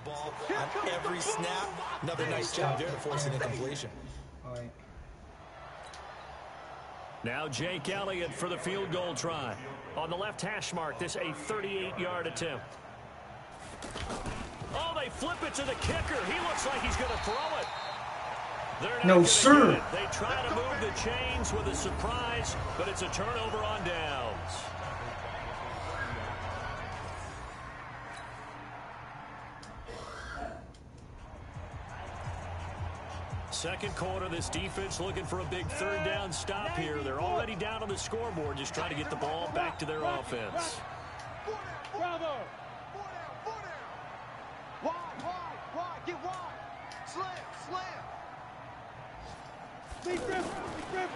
ball on every snap. Another nice job there to force an incompletion. Now Jake Elliott for the field goal try. On the left hash mark, this a 38-yard attempt. Oh, they flip it to the kicker. He looks like he's going to throw it. No, sir. They try to move the chains with a surprise, but it's a turnover on downs. Second quarter, this defense looking for a big third down stop here. They're already down on the scoreboard, just trying to get the ball back to their offense. Bravo! Wide, get wide. Slam.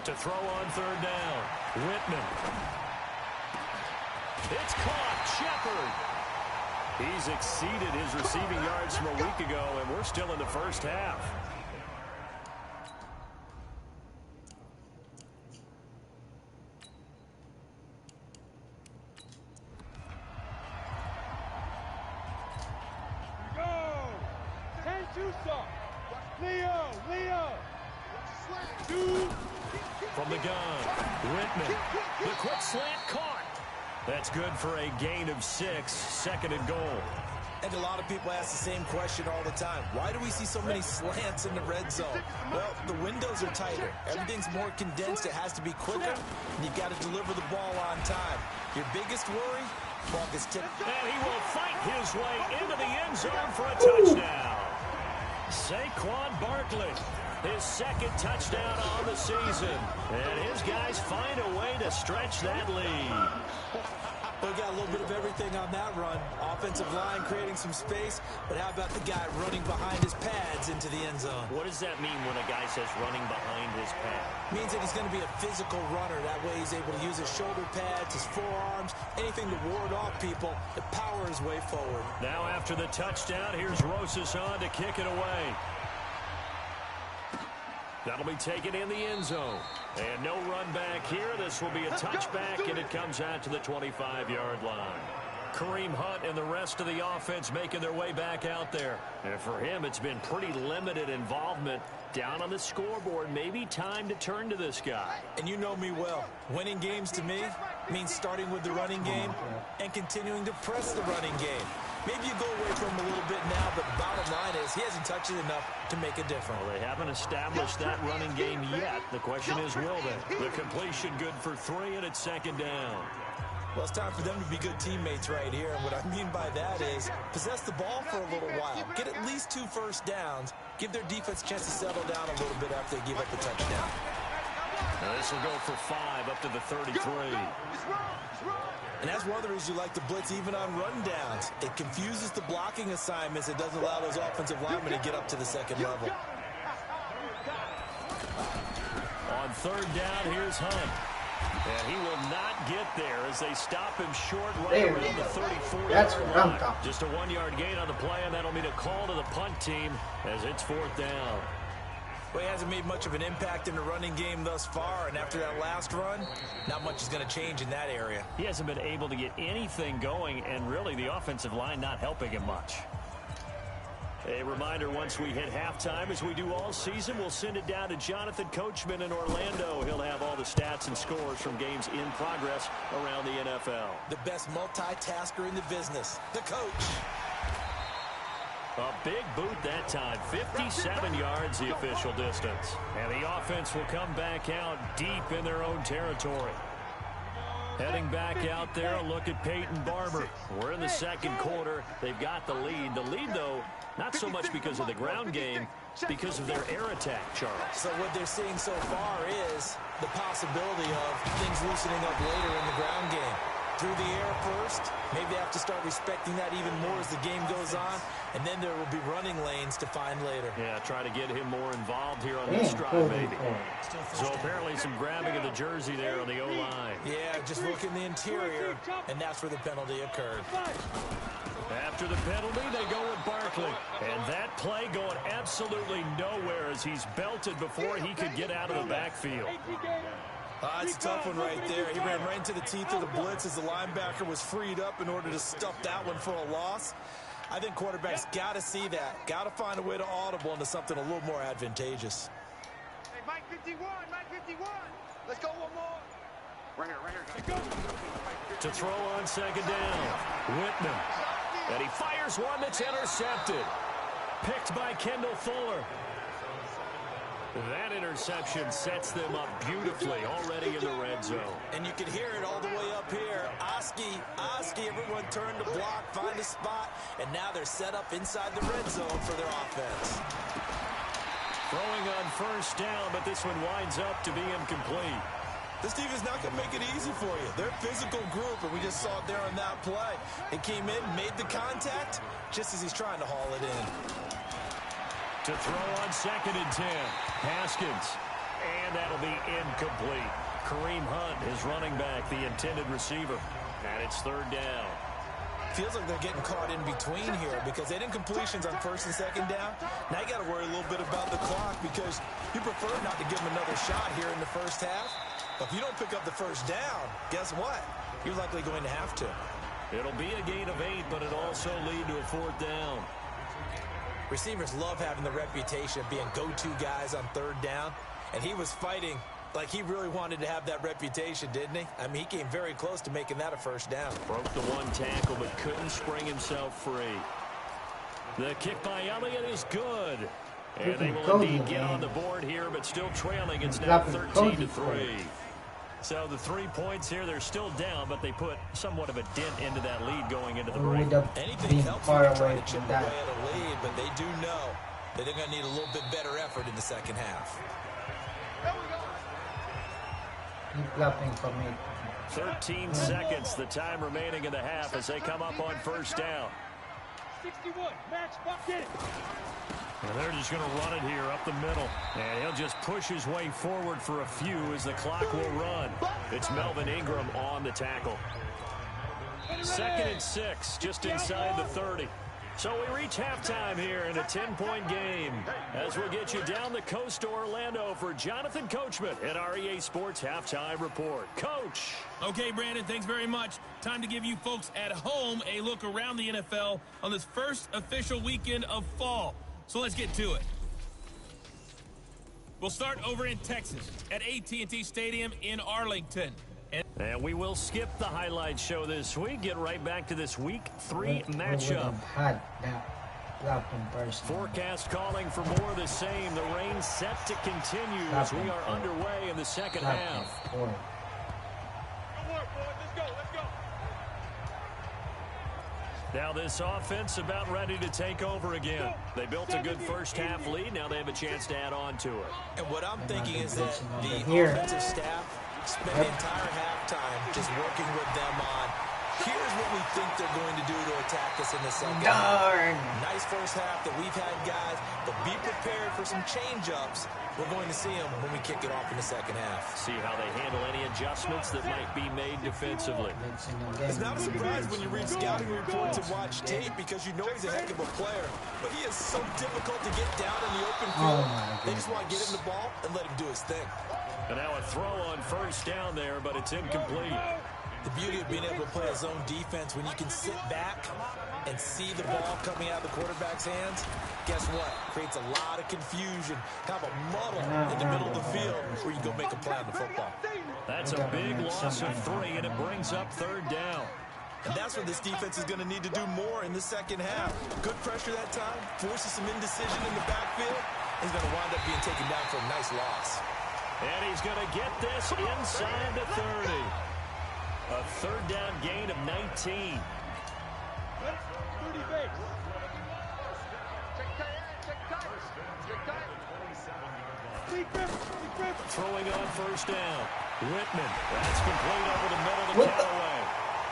To throw on third down, Whitman. It's caught, Shepard. He's exceeded his receiving yards from a week ago, and we're still in the first half. Leo. From the gun, Whitman. The quick slant caught. That's good for a gain of 6, second and goal. And a lot of people ask the same question all the time. Why do we see so many slants in the red zone? Well, the windows are tighter. Everything's more condensed. It has to be quicker, and you've got to deliver the ball on time. Your biggest worry, ball gets tipped. And he will fight his way into the end zone for a touchdown. Saquon Barkley, his second touchdown on the season. And his guys find a way to stretch that lead. We got a little bit of everything on that run. Offensive line creating some space, but how about the guy running behind his pads into the end zone? What does that mean when a guy says running behind his pad? Means that he's going to be a physical runner. That way he's able to use his shoulder pads, his forearms, anything to ward off people to power his way forward. Now after the touchdown, here's Rosas on to kick it away. That'll be taken in the end zone. And no run back here. This will be a touchback, and it comes out to the 25-yard line. Kareem Hunt and the rest of the offense making their way back out there. And for him, it's been pretty limited involvement. Down on the scoreboard, maybe time to turn to this guy. And you know me well. Winning games to me means starting with the running game and continuing to press the running game. Maybe you go away from him a little bit now, but the bottom line is he hasn't touched it enough to make a difference. Well, they haven't established that running game yet. The question is, will they? The completion good for 3, and it's second down. Well, it's time for them to be good teammates right here. And what I mean by that is possess the ball for a little while. Get at least 2 first downs. Give their defense a chance to settle down a little bit after they give up the touchdown. Now this will go for 5 up to the 33. And that's one of the reasons you like to blitz even on run downs. It confuses the blocking assignments. It doesn't allow those offensive linemen to get up to the second level. On third down, here's Hunt. And he will not get there as they stop him short right around the 34-yard line. Just a 1-yard gain on the play, and that'll mean a call to the punt team as it's 4th down. Well, he hasn't made much of an impact in the running game thus far, and after that last run, not much is going to change in that area. He hasn't been able to get anything going, and really the offensive line not helping him much. A reminder, once we hit halftime, as we do all season, we'll send it down to Jonathan Coachman in Orlando. He'll have all the stats and scores from games in progress around the NFL. The best multitasker in the business, the coach. A big boot that time, 57 yards the official distance. And the offense will come back out deep in their own territory. Heading back out there, a look at Peyton Barber. We're in the second quarter. They've got the lead. The lead, though, not so much because of the ground game, because of their air attack, Charles. So what they're seeing so far is the possibility of things loosening up later in the ground game. Through the air first, maybe they have to start respecting that even more as the game goes on, and then there will be running lanes to find later. Yeah, try to get him more involved here on this drive, maybe. So apparently some grabbing of the jersey there on the O-line. Yeah, just look in the interior, and that's where the penalty occurred. After the penalty, they go with Barkley. And that play going absolutely nowhere as he's belted before he could get out of the backfield. It's a tough one right there. He ran right into the teeth of the blitz as the linebacker was freed up in order to stuff that one for a loss. I think quarterbacks got to see that. Got to find a way to audible into something a little more advantageous. Hey, Mike 51, Mike 51. Let's go one more. Right here. Let's go. To throw on second down, Whitman. And he fires one that's intercepted. Picked by Kendall Fuller. That interception sets them up beautifully already in the red zone. And you can hear it all the way up here. Oski, everyone turned to block, find a spot, and now they're set up inside the red zone for their offense. Throwing on first down, but this one winds up to be incomplete. This team is not going to make it easy for you. They're a physical group, and we just saw it there on that play. It came in, made the contact, just as he's trying to haul it in. To throw on second and 10. Haskins. And that'll be incomplete. Kareem Hunt is running back, the intended receiver. And it's third down. Feels like they're getting caught in between here because they didn't completions on first and second down. Now you got to worry a little bit about the clock because you prefer not to give them another shot here in the first half. But if you don't pick up the first down, guess what? You're likely going to have to. It'll be a gain of 8, but it'll also lead to a fourth down. Receivers love having the reputation of being go-to guys on third down, and he was fighting like he really wanted to have that reputation, didn't he? I mean, he came very close to making that a first down. Broke the one tackle, but couldn't spring himself free. The kick by Elliott is good. And they will indeed get on the board here, but still trailing. It's now 13-3. So the 3 points here, they're still down, but they put somewhat of a dent into that lead going into the break. Anything helps when you're trying to chip away at a lead, but they do know that they're going to need a little bit better effort in the second half. Keep clapping for me. 13 seconds, the time remaining in the half as they come up on first down. 61, Max Bucket. And they're just going to run it here up the middle. And he'll just push his way forward for a few as the clock will run. It's Melvin Ingram on the tackle. 2nd and 6, just inside the 30. So we reach halftime here in a 10-point game as we'll get you down the coast to Orlando for Jonathan Coachman at our EA Sports Halftime Report. Coach. Okay, Brandon, thanks very much. Time to give you folks at home a look around the NFL on this first official weekend of fall. So let's get to it. We'll start over in Texas at AT&T Stadium in Arlington. And we will skip the highlight show this week. Get right back to this week 3 matchup. Forecast calling for more of the same. The rain set to continue as we are underway in the second half. Good work, boys. Let's go. Now this offense about ready to take over again. They built a good first half lead. Now they have a chance to add on to it. And what I'm thinking is that the offensive staff spent the entire halftime just working with them on, here's what we think they're going to do to attack us in the second half. Nice first half that we've had, guys, but be prepared for some change-ups. We're going to see them when we kick it off in the second half. See how they handle any adjustments that might be made defensively. It's not a surprise when you read scouting reports and watch tape because you know he's a heck of a player, but he is so difficult to get down in the open field. They just want to get him the ball and let him do his thing. And now a throw on first down there, but it's incomplete. The beauty of being able to play a zone defense when you can sit back and see the ball coming out of the quarterback's hands, guess what? Creates a lot of confusion, kind of a muddle in the middle of the field where you go make a play on the football. That's a big loss of 3, and it brings up third down. And that's what this defense is going to need to do more in the second half. Good pressure that time, forces some indecision in the backfield. He's going to wind up being taken down for a nice loss. And he's going to get this inside the 30. A third down gain of 19. 30 base. Throwing on first down. Whitman. That's complete over the middle to Callaway.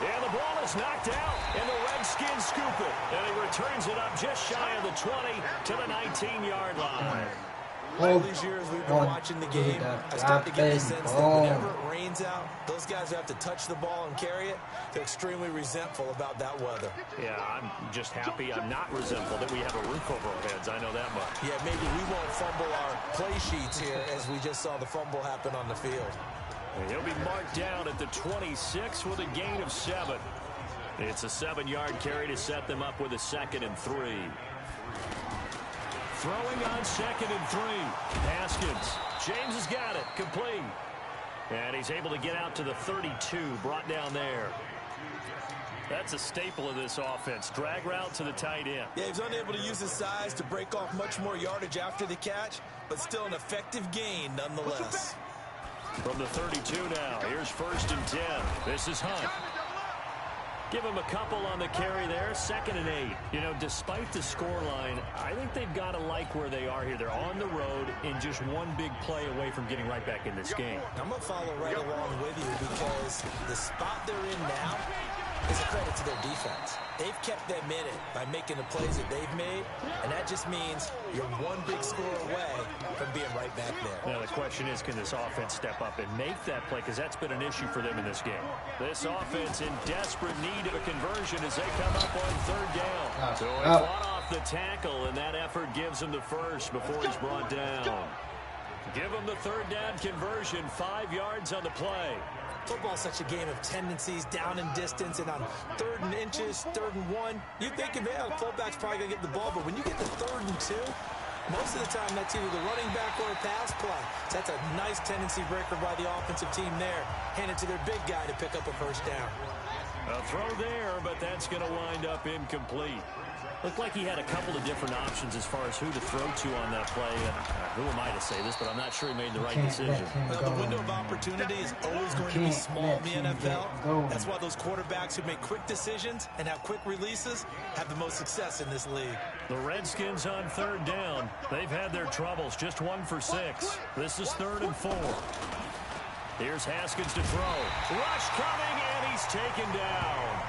And the ball is knocked out, and the Redskins scoop it. And he returns it up just shy of the 20 to the 19-yard line. All these years we've been watching the game, I start to get the sense that whenever it rains out, those guys who have to touch the ball and carry it, they're extremely resentful about that weather. Yeah, I'm just happy I'm not resentful that we have a roof over our heads. I know that much. Yeah, maybe we won't fumble our play sheets here as we just saw the fumble happen on the field. And he'll be marked down at the 26 with a gain of 7. It's a 7-yard carry to set them up with a 2nd and 3. Throwing on 2nd and 3. Haskins. James has got it. Complete. And he's able to get out to the 32. Brought down there. That's a staple of this offense. Drag route to the tight end. Yeah, he's unable to use his size to break off much more yardage after the catch, but still an effective gain nonetheless. From the 32 now. Here's 1st and 10. This is Hunt. Give him a couple on the carry there. 2nd and 8. You know, despite the scoreline, I think they've got to like where they are here. They're on the road in just one big play away from getting right back in this game. I'm going to follow right along with you because the spot they're in now is a credit to their defense. They've kept them in it by making the plays that they've made, and that just means you're one big score away from being right back there. Now the question is, can this offense step up and make that play? Because that's been an issue for them in this game. This offense in desperate need of a conversion as they come up on 3rd down. So he fought off the tackle, and that effort gives him the first before he's brought down. Give him the 3rd down conversion, 5 yards on the play. Football's such a game of tendencies, down in distance, and on 3rd and inches, 3rd and 1, you think, man, the fullback's probably going to get the ball, but when you get to 3rd and 2, most of the time that's either the running back or a pass play. So that's a nice tendency breaker by the offensive team there. Hand it to their big guy to pick up a 1st down. A throw there, but that's going to wind up incomplete. Looked like he had a couple of different options as far as who to throw to on that play. And who am I to say this, but I'm not sure he made the right decision. Well, the window of opportunity is always going to be small in the NFL. That's why those quarterbacks who make quick decisions and have quick releases have the most success in this league. The Redskins on 3rd down. They've had their troubles. Just 1 for 6. This is 3rd and 4. Here's Haskins to throw. Rush coming, and he's taken down.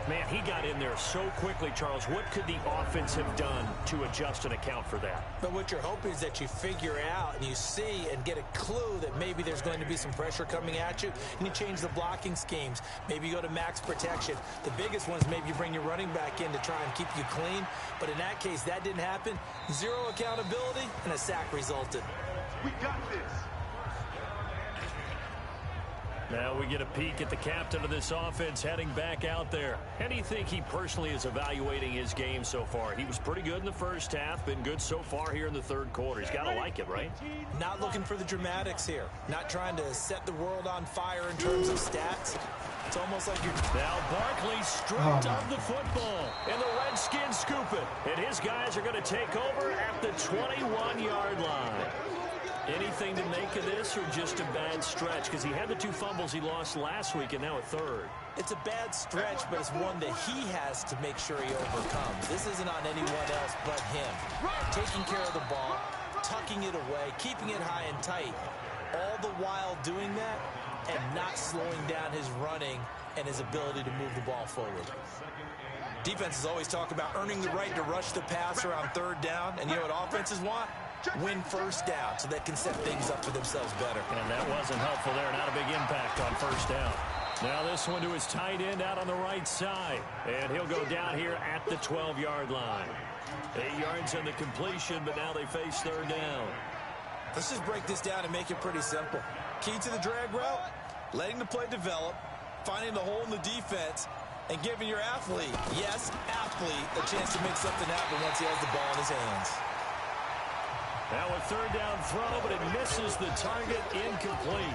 Man, he got in there so quickly, Charles. What could the offense have done to adjust and account for that? But what you're hoping is that you figure out and you see and get a clue that maybe there's going to be some pressure coming at you, and you change the blocking schemes. Maybe you go to max protection. The biggest one is maybe you bring your running back in to try and keep you clean. But in that case, that didn't happen. 0 accountability, and a sack resulted. We got this. Now we get a peek at the captain of this offense heading back out there. How do you think he personally is evaluating his game so far? He was pretty good in the 1st half, been good so far here in the 3rd quarter. He's got to like it, right? Not looking for the dramatics here. Not trying to set the world on fire in terms of stats. It's almost like you're... Now Barkley stripped of the football, and the Redskins scoop it. And his guys are going to take over at the 21-yard line. Anything to make of this or just a bad stretch? Because he had the 2 fumbles he lost last week and now a 3rd. It's a bad stretch, but it's one that he has to make sure he overcomes. This isn't on anyone else but him. Taking care of the ball, tucking it away, keeping it high and tight, all the while doing that and not slowing down his running and his ability to move the ball forward. Defenses always talk about earning the right to rush the passer on 3rd down, and you know what offenses want? Win 1st down so they can set things up for themselves better. And that wasn't helpful there. Not a big impact on 1st down. Now this one to his tight end out on the right side. And he'll go down here at the 12-yard line. 8 yards on the completion, but now they face 3rd down. Let's just break this down and make it pretty simple. Key to the drag route, letting the play develop, finding the hole in the defense, and giving your athlete, yes, athlete, a chance to make something happen once he has the ball in his hands. Now a 3rd down throw, but it misses the target, incomplete.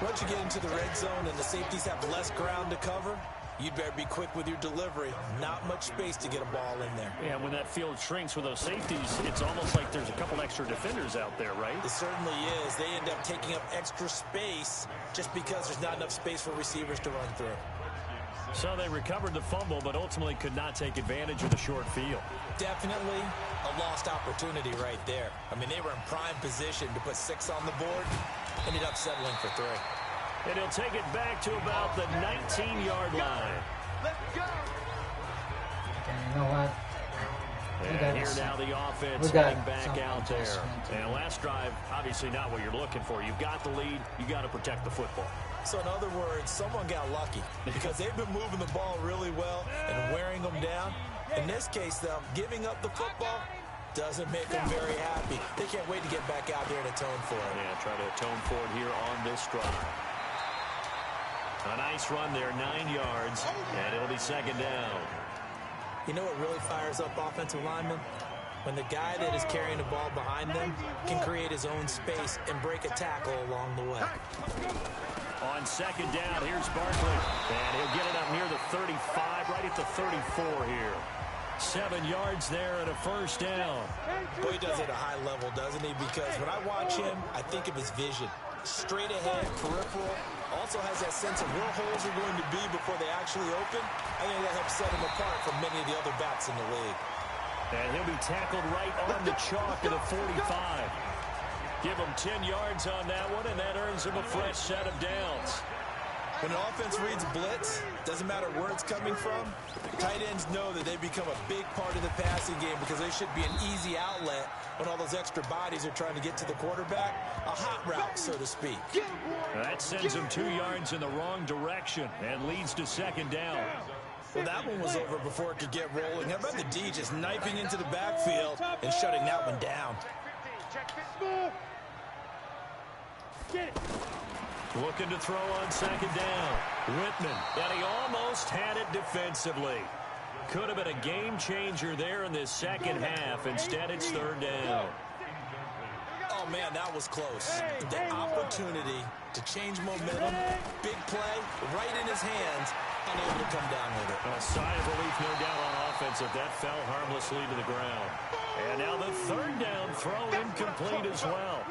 Once you get into the red zone and the safeties have less ground to cover, you'd better be quick with your delivery. Not much space to get a ball in there. Yeah, when that field shrinks with those safeties, it's almost like there's a couple extra defenders out there, right? It certainly is. They end up taking up extra space just because there's not enough space for receivers to run through. So they recovered the fumble, but ultimately could not take advantage of the short field. Definitely a lost opportunity right there. I mean, they were in prime position to put 6 on the board. Ended up settling for 3. And he'll take it back to about the 19-yard line. Let's go. And you know what? And here now the offense heading back out there. And last drive, obviously not what you're looking for. You've got the lead. You got to protect the football. So in other words, someone got lucky because they've been moving the ball really well and wearing them down. In this case, though, giving up the football doesn't make them very happy. They can't wait to get back out there and atone for it. Yeah, try to atone for it here on this drive. A nice run there, 9 yards, and it'll be second down. You know what really fires up offensive linemen? When the guy that is carrying the ball behind them can create his own space and break a tackle along the way. On second down, here's Barkley, and he'll get it up near the 35, right at the 34 here. 7 yards there and a first down. Boy, he does it at a high level, doesn't he? Because when I watch him, I think of his vision. Straight ahead, peripheral. Also has that sense of where holes are going to be before they actually open. I think that helps set him apart from many of the other backs in the league. And he'll be tackled right on the chalk of the 45. Give him 10 yards on that one, and that earns him a fresh set of downs. When an offense reads blitz, doesn't matter where it's coming from, tight ends know that they become a big part of the passing game because they should be an easy outlet when all those extra bodies are trying to get to the quarterback. A hot route, so to speak. That sends him 2 yards in the wrong direction and leads to second down. Well, that one was over before it could get rolling. How about the D just knifing into the backfield and shutting that one down? Looking to throw on second down. Whitman, and he almost had it defensively. Could have been a game changer there in this second half. Instead, it's third down. Oh, man, that was close. The opportunity to change momentum, big play, right in his hands, unable to come down with it. A sigh of relief, no doubt, on offense if that fell harmlessly to the ground. And now the third down throw incomplete as well.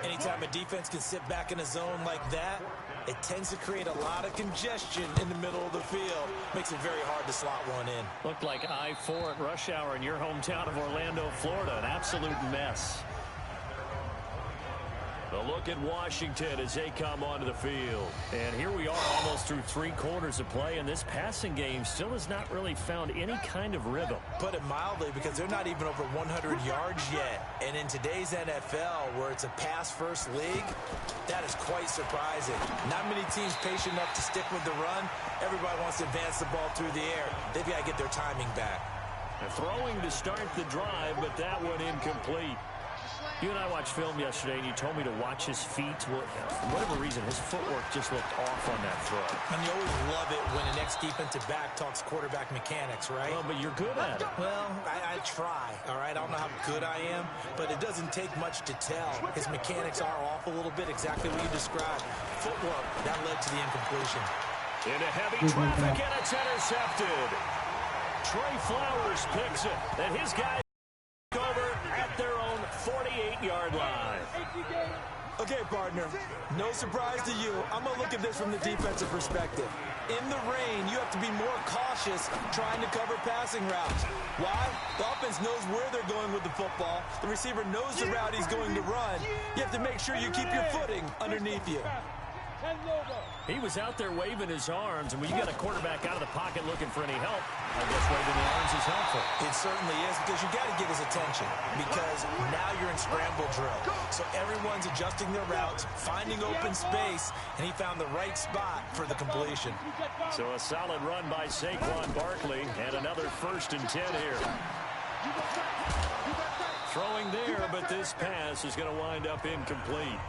Anytime a defense can sit back in a zone like that, it tends to create a lot of congestion in the middle of the field. Makes it very hard to slot one in. Looked like I-4 at rush hour in your hometown of Orlando, Florida. An absolute mess. A look at Washington as they come onto the field. And here we are almost through 3 quarters of play, and this passing game still has not really found any kind of rhythm. Put it mildly, because they're not even over 100 yards yet. And in today's NFL, where it's a pass-first league, that is quite surprising. Not many teams patient enough to stick with the run. Everybody wants to advance the ball through the air. They've got to get their timing back. Throwing to start the drive, but that one incomplete. You and I watched film yesterday, and you told me to watch his feet. Well, for whatever reason, his footwork just looked off on that throw. And you always love it when an ex-defensive back talks quarterback mechanics, right? Well, but you're good at it. Well, I try, all right? I don't know how good I am, but it doesn't take much to tell. His mechanics are off a little bit, exactly what you described. Footwork, that led to the incompletion. Into heavy traffic, and it's intercepted. Trey Flowers picks it, and his guys over at their own 48-yard line. Okay, partner, no surprise to you. I'm going to look at this from the defensive perspective. In the rain, you have to be more cautious trying to cover passing routes. Why? The offense knows where they're going with the football. The receiver knows the route he's going to run. You have to make sure you keep your footing underneath you. He was out there waving his arms, and when you got a quarterback out of the pocket looking for any help, I guess waving the arms is helpful. It certainly is, because you got to get his attention, because now you're in scramble drill. So everyone's adjusting their routes, finding open space, and he found the right spot for the completion. So a solid run by Saquon Barkley, and another 1st and 10 here. Throwing there, but this pass is going to wind up incomplete.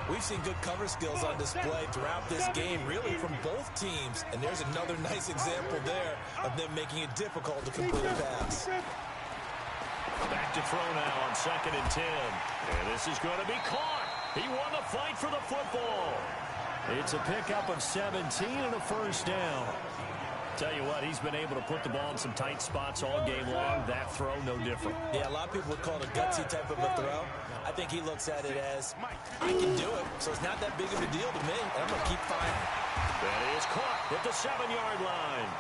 We've seen good cover skills on display throughout this game, really from both teams. And there's another nice example there of them making it difficult to complete a pass. Back to throw now on 2nd and 10. And this is going to be caught. He won the fight for the football. It's a pickup of 17 and a 1st down. Tell you what, he's been able to put the ball in some tight spots all game long. That throw, no different. Yeah, a lot of people would call it a gutsy type of a throw. I think he looks at it as, I can do it, so it's not that big of a deal to me, and I'm going to keep firing. That is caught at the 7-yard line.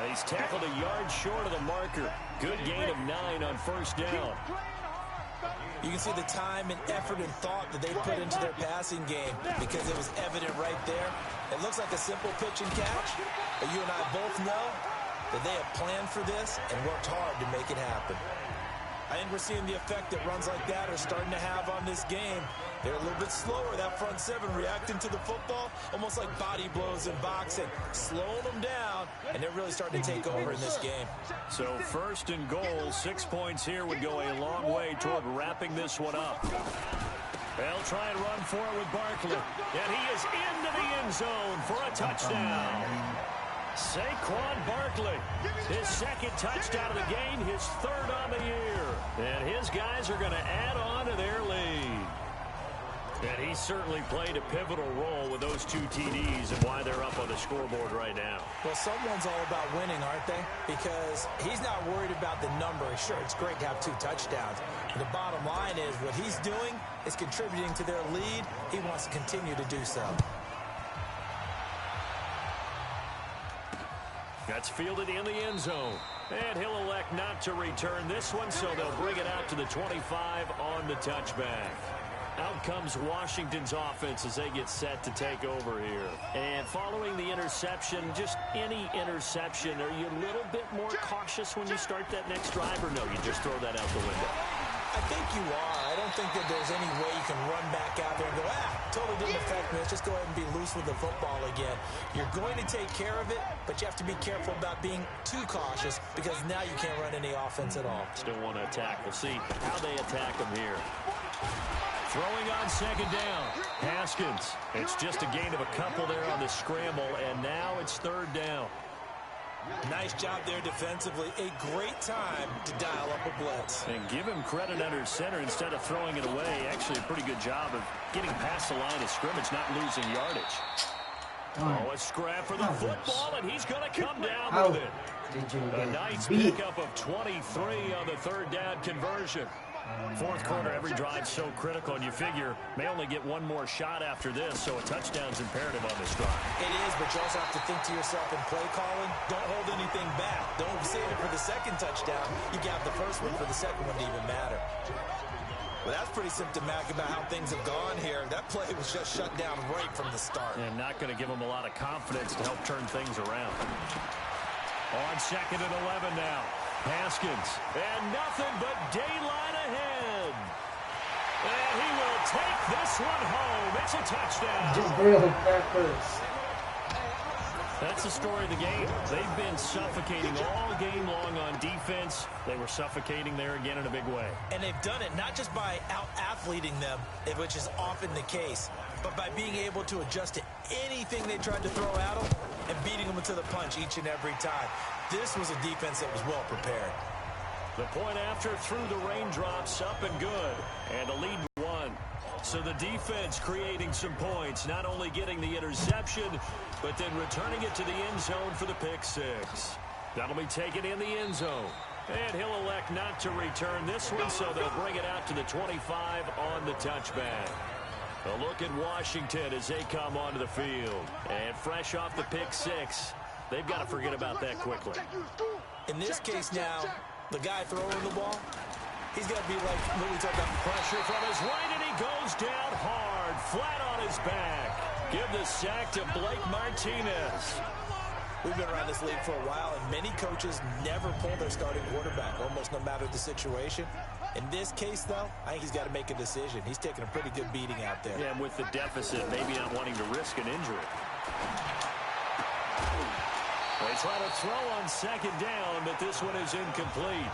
He's tackled a yard short of the marker. Good gain of 9 on 1st down. You can see the time and effort and thought that they put into their passing game, because it was evident right there. It looks like a simple pitch and catch, but you and I both know that they have planned for this and worked hard to make it happen. I think we're seeing the effect that runs like that are starting to have on this game. They're a little bit slower, that front 7, reacting to the football, almost like body blows in boxing, slowing them down, and they're really starting to take over in this game. So 1st and goal, 6 points here would go a long way toward wrapping this one up. They'll try and run for it with Barkley. And he is into the end zone for a touchdown. Saquon Barkley, his second touchdown of the game, his third on the year. And his guys are going to add on to their lead. And he certainly played a pivotal role with those 2 TDs and why they're up on the scoreboard right now. Well, someone's all about winning, aren't they? Because he's not worried about the number. Sure, it's great to have 2 touchdowns. But the bottom line is what he's doing is contributing to their lead. He wants to continue to do so. That's fielded in the end zone. And he'll elect not to return this one, so they'll bring it out to the 25 on the touchback. Out comes Washington's offense as they get set to take over here. And following the interception, just any interception, are you a little bit more cautious when you start that next drive, or no, you just throw that out the window? I think you are. I don't think that there's any way you can run back out there and go, totally didn't affect me. Let's just go ahead and be loose with the football again. You're going to take care of it, but you have to be careful about being too cautious because now you can't run any offense at all. Still want to attack. We'll see how they attack them here. Throwing on second down. Haskins. It's just a gain of a couple there on the scramble, and now it's third down. Nice job there defensively. A great time to dial up a blitz. And give him credit under center instead of throwing it away. Actually, a pretty good job of getting past the line of scrimmage, not losing yardage. Oh, a scrap for the football, and he's going to come down with it. A nice pickup of 23 on the third down conversion. Fourth quarter, every drive's so critical, and you figure may only get one more shot after this, so a touchdown's imperative on this drive. It is, but you also have to think to yourself in play calling, don't hold anything back. Don't save it for the second touchdown. You got the first one for the second one to even matter. Well, that's pretty symptomatic about how things have gone here. That play was just shut down right from the start. And not going to give them a lot of confidence to help turn things around. On second and 11 now. Haskins. And nothing but daylight ahead. And he will take this one home. It's a touchdown. Just barely backwards. That's the story of the game. They've been suffocating all game long on defense. They were suffocating there again in a big way. And they've done it not just by out-athleting them, which is often the case, but by being able to adjust to anything they tried to throw at them and beating them to the punch each and every time. This was a defense that was well prepared. The point after through the raindrops, up and good. And a lead 1. So the defense creating some points, not only getting the interception, but then returning it to the end zone for the pick 6. That'll be taken in the end zone. And he'll elect not to return this one, so they'll bring it out to the 25 on the touchback. A look at Washington as they come onto the field. And fresh off the pick 6, they've got to forget about that quickly. In this case now, the guy throwing the ball, he's got to be like Louis talked about. Pressure from his right, and he goes down hard, flat on his back. Give the sack to Blake Martinez. We've been around this league for a while, and many coaches never pull their starting quarterback, almost no matter the situation. In this case, though, I think he's got to make a decision. He's taking a pretty good beating out there. Yeah, and with the deficit, maybe not wanting to risk an injury. They try to throw on second down, but this one is incomplete.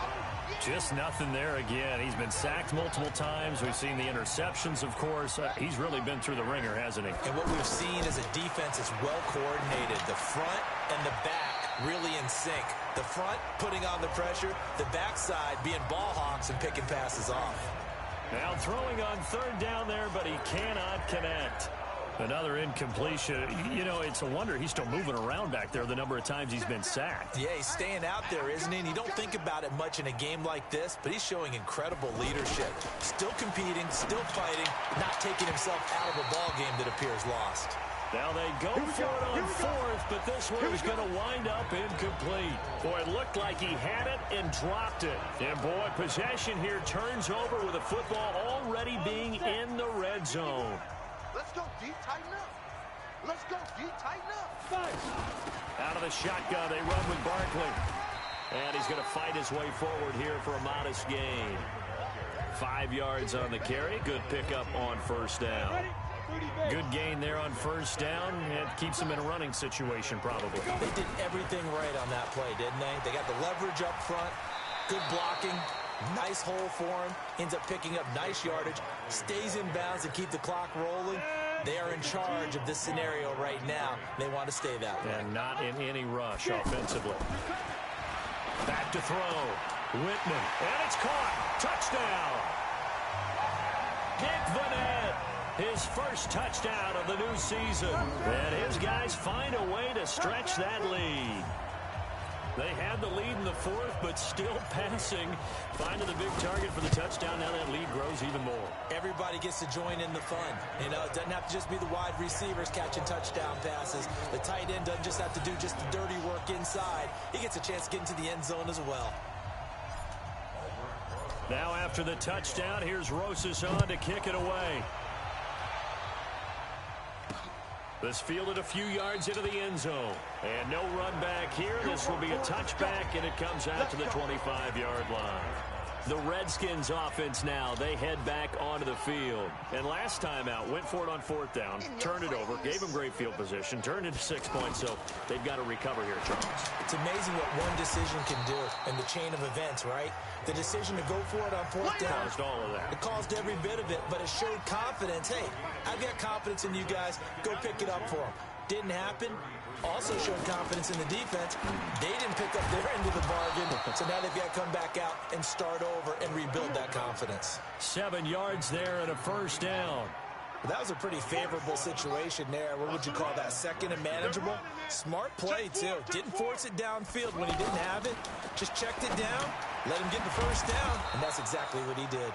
Just nothing there again. He's been sacked multiple times. We've seen the interceptions, of course. He's really been through the ringer, hasn't he? And what we've seen is a defense that's well coordinated. The front and the back really in sync. The front putting on the pressure, the backside being ball hawks and picking passes off. Now throwing on third down there, but he cannot connect. Another incompletion. You know, it's a wonder he's still moving around back there the number of times he's been sacked. Yeah, he's staying out there, isn't he? And you don't think about it much in a game like this, but he's showing incredible leadership. Still competing, still fighting, not taking himself out of a ball game that appears lost. Now they go for it on fourth, but this one is going to wind up incomplete. Boy, it looked like he had it and dropped it. And boy, possession here turns over with the football already being in the red zone. Let's go deep, tighten up. Let's go deep, tighten up. Out of the shotgun, they run with Barkley. And he's going to fight his way forward here for a modest gain. 5 yards on the carry. Good pickup on first down. Good gain there on first down. It keeps them in a running situation, probably. They did everything right on that play, didn't they? They got the leverage up front, good blocking, Nice hole for him. Ends up picking up nice yardage. Stays in bounds to keep the clock rolling. They are in charge of this scenario right now. They want to stay that way. And not in any rush offensively. Back to throw. Whitman. And it's caught. Touchdown. Nick Vanette. His first touchdown of the new season. And his guys find a way to stretch that lead. They had the lead in the fourth, but still passing. Finding the big target for the touchdown. Now that lead grows even more. Everybody gets to join in the fun. You know, it doesn't have to just be the wide receivers catching touchdown passes. The tight end doesn't just have to do just the dirty work inside. He gets a chance to get into the end zone as well. Now after the touchdown, here's Rosas on to kick it away. This fielded a few yards into the end zone. And no run back here. This will be a touchback, and it comes out to the 25-yard line. The Redskins offense now, they head back onto the field. And last time out, went for it on fourth down, turned it over, gave them great field position, turned into 6 points, so they've got to recover here, Charles. It's amazing what one decision can do in the chain of events, right? The decision to go for it on fourth down. Caused all of that. It caused every bit of it, but it showed confidence. Hey, I've got confidence in you guys. Go pick it up for them. Didn't happen. Also showed confidence in the defense. They didn't pick up their end of the bargain, so now they've got to come back out and start over and rebuild that confidence. 7 yards there and a first down. Well, that was a pretty favorable situation there. What would you call that? Second and manageable? Smart play, too. Didn't force it downfield when he didn't have it. Just checked it down, let him get the first down, and that's exactly what he did.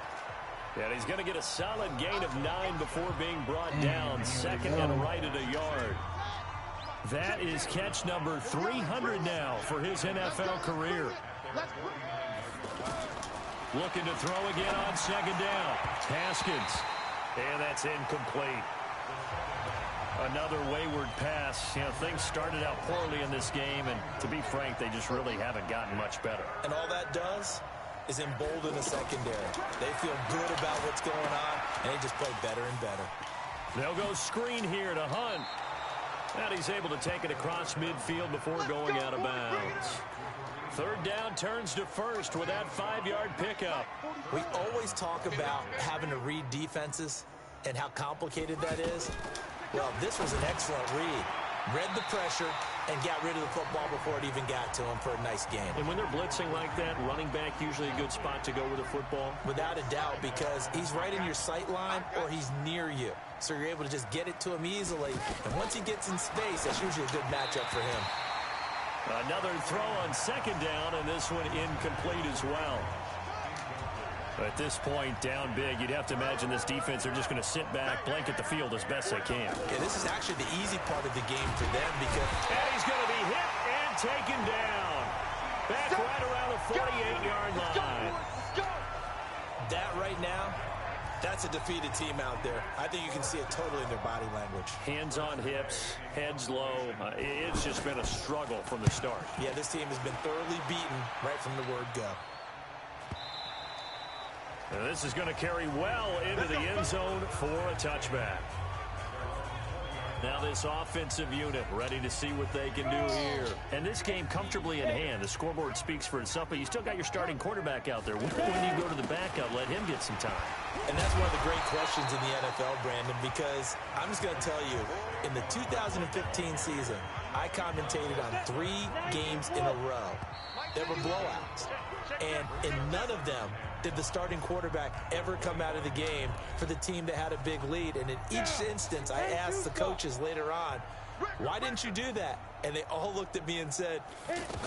And he's going to get a solid gain of 9 before being brought down. Second and right at a yard. That is catch number 300 now for his NFL career. Looking to throw again on second down. Haskins. And that's incomplete. Another wayward pass. You know, things started out poorly in this game, and to be frank, they just really haven't gotten much better. And all that does is embolden the secondary. They feel good about what's going on, and they just play better and better. They'll go screen here to Hunt. And he's able to take it across midfield before going out of bounds. Third down turns to first with that 5-yard pickup. We always talk about having to read defenses and how complicated that is. Well, this was an excellent read. Read the pressure and got rid of the football before it even got to him for a nice game. And when they're blitzing like that, running back usually a good spot to go with the football? Without a doubt, because he's right in your sight line or he's near you. So you're able to just get it to him easily. And once he gets in space, that's usually a good matchup for him. Another throw on second down, and this one incomplete as well. At this point, down big, you'd have to imagine this defense, they're just going to sit back, blanket the field as best they can. Yeah, this is actually the easy part of the game for them because... And he's going to be hit and taken down. Back right around the 48-yard line. That right now, that's a defeated team out there. I think you can see it totally in their body language. Hands on hips, heads low. It's just been a struggle from the start. Yeah, this team has been thoroughly beaten right from the word go. And this is going to carry well into the end zone for a touchback. Now this offensive unit ready to see what they can do here. And this game comfortably in hand. The scoreboard speaks for itself, but you still got your starting quarterback out there. When do you go to the backup? Let him get some time. And that's one of the great questions in the NFL, Brandon, because I'm just going to tell you, in the 2015 season, I commentated on 3 games in a row. There were blowouts. And in none of them did the starting quarterback ever come out of the game for the team that had a big lead. And in each instance, I asked the coaches later on, why didn't you do that? And they all looked at me and said,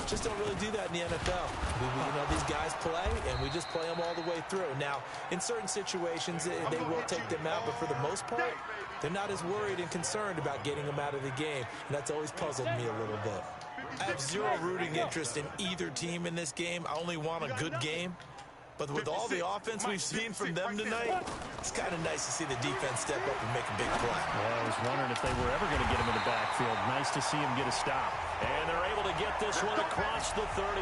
just don't really do that in the NFL. You know, these guys play, and we just play them all the way through. Now, in certain situations, they will take them out, but for the most part, they're not as worried and concerned about getting them out of the game. And that's always puzzled me a little bit. I have zero rooting interest in either team in this game. I only want a good game. But with all the offense we've seen from them tonight, it's kind of nice to see the defense step up and make a big play. Well, I was wondering if they were ever going to get him in the backfield. Nice to see him get a stop. And they're able to get this one across the 35.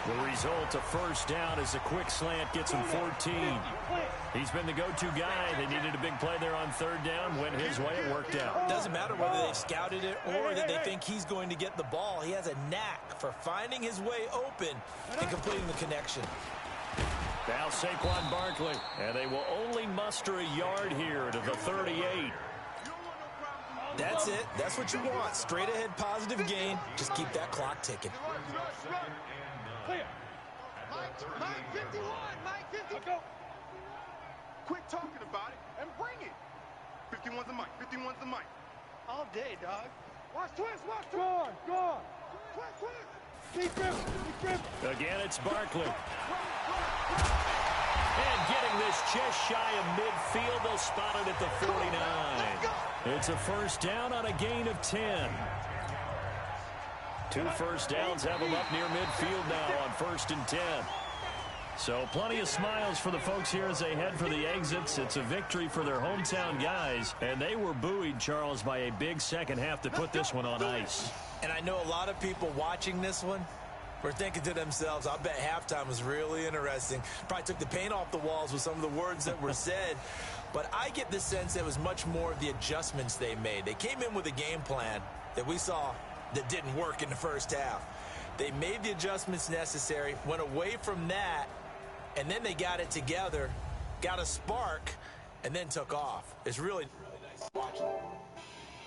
The result, a first down as a quick slant gets him 14. He's been the go-to guy. They needed a big play there on third down. Went his way. It worked out. Doesn't matter whether they've scouted it or that they think he's going to get the ball. He has a knack for finding his way open and completing the connection. Now Saquon Barkley. And they will only muster a yard here to the 38. That's it. That's what you want. Straight ahead positive gain. Just keep that clock ticking. Clear. Mike 51. Mike 50. Go. Quit talking about it and bring it. 51's the mic. 51's the mic. All day, dog. Watch twist. Watch twist. Go. Twist, twist. Keep grip. Keep grip. Again, it's Barkley. And getting this just shy of midfield. They'll spot it at the 49. It's a first down on a gain of 10. 2 first downs have them up near midfield now on 1st and 10. So plenty of smiles for the folks here as they head for the exits. It's a victory for their hometown guys. And they were buoyed, Charles, by a big second half to put this one on ice. And I know a lot of people watching this one were thinking to themselves, I bet halftime was really interesting. Probably took the paint off the walls with some of the words that were said. But I get the sense it was much more of the adjustments they made. They came in with a game plan that we saw that didn't work in the first half. They made the adjustments necessary, went away from that, and then they got it together, got a spark, and then took off. It's really nice watching.